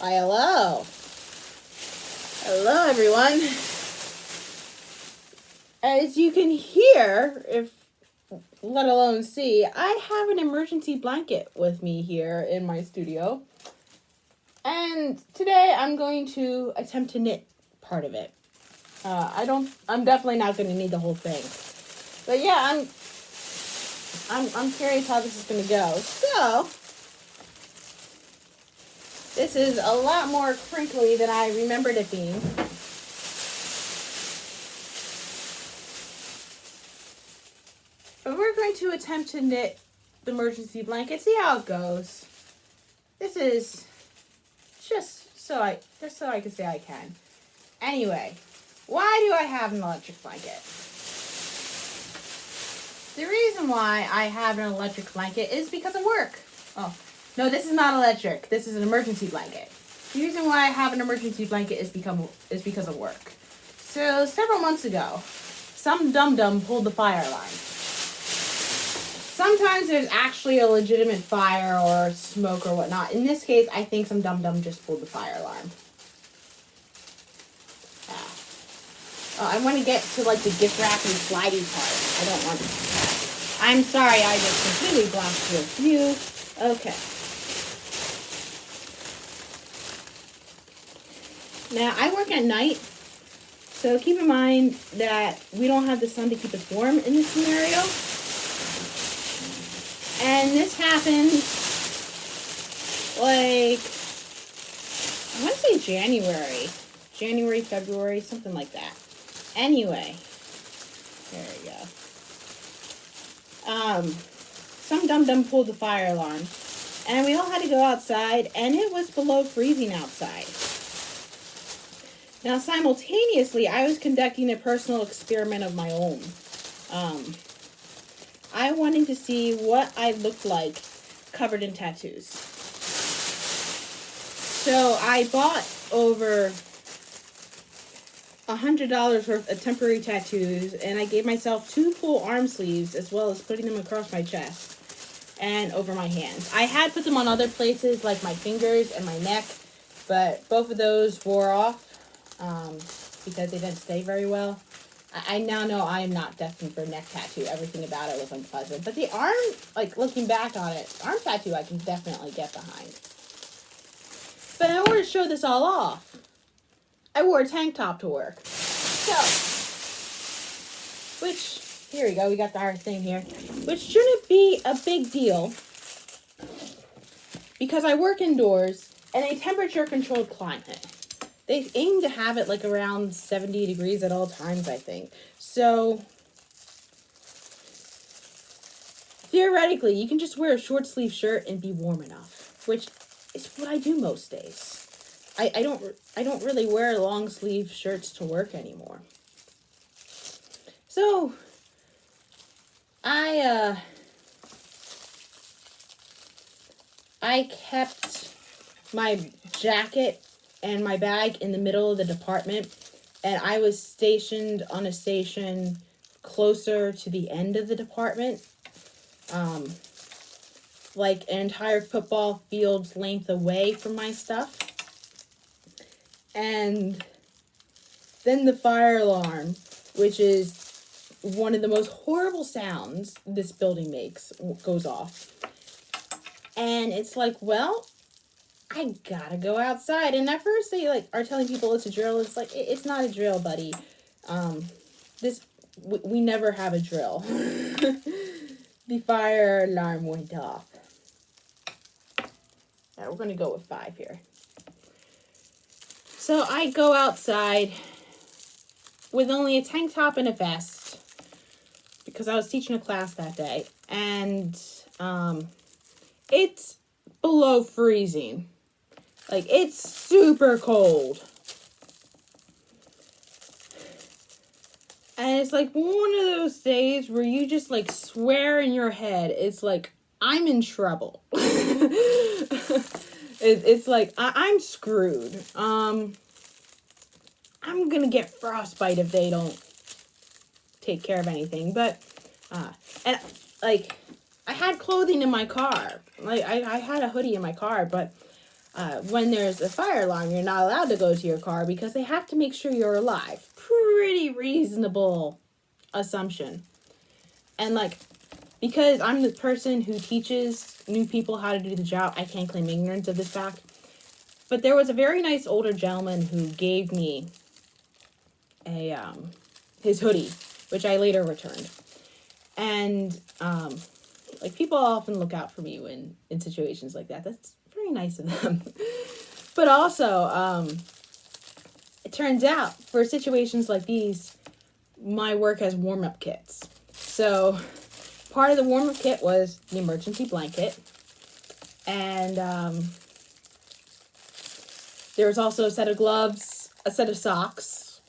Why, hello. Hello, everyone. As you can hear, if let alone see, I have an emergency blanket with me here in my studio. And today I'm going to attempt to knit part of it. I'm definitely not going to need the whole thing. But yeah, I'm curious how this is going to go. So, this is a lot more crinkly than I remembered it being. But we're going to attempt to knit the emergency blanket, see how it goes. This is just so I can say I can. Anyway, why do I have an electric blanket? The reason why I have an electric blanket is because of work. Oh, no, this is not electric. This is an emergency blanket. The reason why I have an emergency blanket is because of work. So, several months ago, some dum-dum pulled the fire alarm. Sometimes there's actually a legitimate fire or smoke or whatnot. In this case, I think some dum-dum just pulled the fire alarm. Oh, I want to get to like the gift wrapping slidey part. I don't want to. I'm sorry, I just completely blocked your view. Okay. Now, I work at night, so keep in mind that we don't have the sun to keep us warm in this scenario. And this happened, like, I want to say January, February, something like that. Anyway, there we go. Some dum-dum pulled the fire alarm, and we all had to go outside, and it was below freezing outside. Now, simultaneously, I was conducting a personal experiment of my own. I wanted to see what I looked like covered in tattoos. So I bought over $100 worth of temporary tattoos, and I gave myself 2 full arm sleeves as well as putting them across my chest and over my hands. I had put them on other places like my fingers and my neck, but both of those wore off because they didn't stay very well. I now know I am not destined for a neck tattoo. Everything about it was unpleasant. But the arm, like looking back on it, arm tattoo I can definitely get behind. But in order to show this all off, I wore a tank top to work. So, here we go, we got our thing here. Which shouldn't be a big deal because I work indoors in a temperature-controlled climate. They aim to have it like around 70 degrees at all times, I think. So, theoretically, you can just wear a short sleeve shirt and be warm enough, which is what I do most days. I don't really wear long sleeve shirts to work anymore. So, I kept my jacket and my bag in the middle of the department, and I was stationed on a station closer to the end of the department, like an entire football field's length away from my stuff. And then the fire alarm, which is one of the most horrible sounds this building makes, goes off. And it's like, well, I gotta go outside. And at first they are telling people it's a drill. It's like, it's not a drill, buddy. We never have a drill. The fire alarm went off. Now we're gonna go with 5 here. So I go outside with only a tank top and a vest because I was teaching a class that day. And it's below freezing. Like, it's super cold. And it's like one of those days where you just like swear in your head, it's like, I'm in trouble. It's like, I'm screwed. I'm gonna get frostbite if they don't take care of anything. But, and like, I had clothing in my car. Like, I had a hoodie in my car, but when there's a fire alarm, you're not allowed to go to your car because they have to make sure you're alive. Pretty reasonable assumption. And like, because I'm the person who teaches new people how to do the job, I can't claim ignorance of this fact. But there was a very nice older gentleman who gave me a his hoodie, which I later returned. And like, people often look out for me when in situations like that. That's very nice of them. But also, it turns out for situations like these, my work has warm-up kits. So part of the warm-up kit was the emergency blanket. And there was also a set of gloves, a set of socks.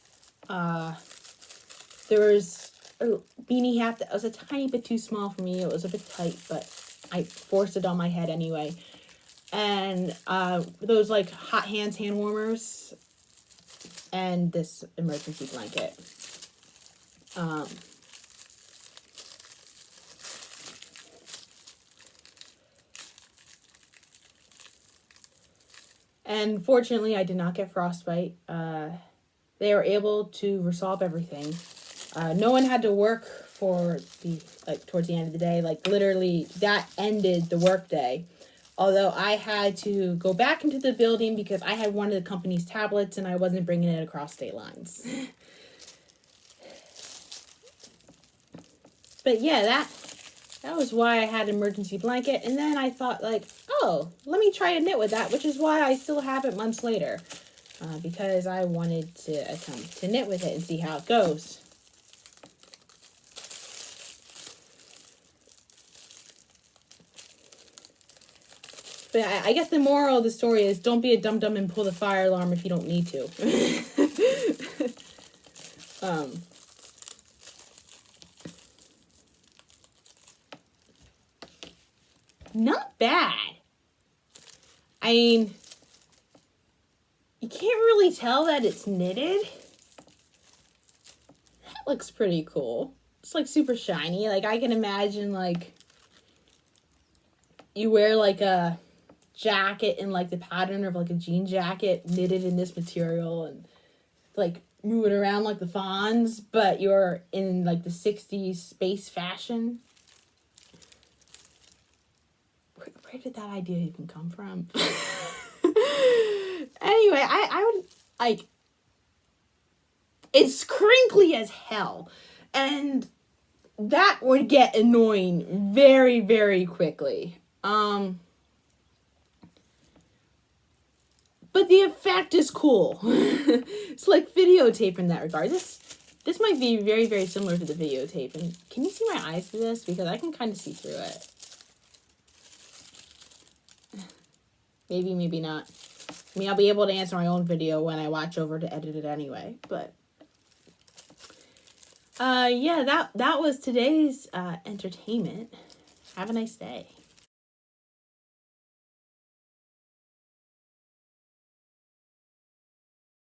There was a beanie hat that was a tiny bit too small for me. It was a bit tight, but I forced it on my head anyway. And those like hot hands hand warmers, and this emergency blanket. And fortunately, I did not get frostbite. They were able to resolve everything. No one had to work for towards the end of the day. Like, literally, that ended the work day. Although I had to go back into the building because I had one of the company's tablets and I wasn't bringing it across state lines. But yeah, that was why I had an emergency blanket. And then I thought, like, oh, let me try to knit with that, which is why I still have it months later. Because I wanted to attempt to knit with it and see how it goes. But I guess the moral of the story is don't be a dum-dum and pull the fire alarm if you don't need to. Not bad. I mean, you can't really tell that it's knitted. That looks pretty cool. It's like super shiny. Like, I can imagine like you wear like a jacket in like the pattern of like a jean jacket knitted in this material and like move it around like the Fonz, but you're in like the 60s space fashion. Where did that idea even come from? Anyway, I would like, it's crinkly as hell, and that would get annoying very, very quickly. But the effect is cool. It's like videotape in that regard. This might be very, very similar to the videotape. And can you see my eyes through this? Because I can kind of see through it. Maybe, maybe not. I mean, I'll be able to answer my own video when I watch over to edit it anyway. But yeah, that was today's entertainment. Have a nice day.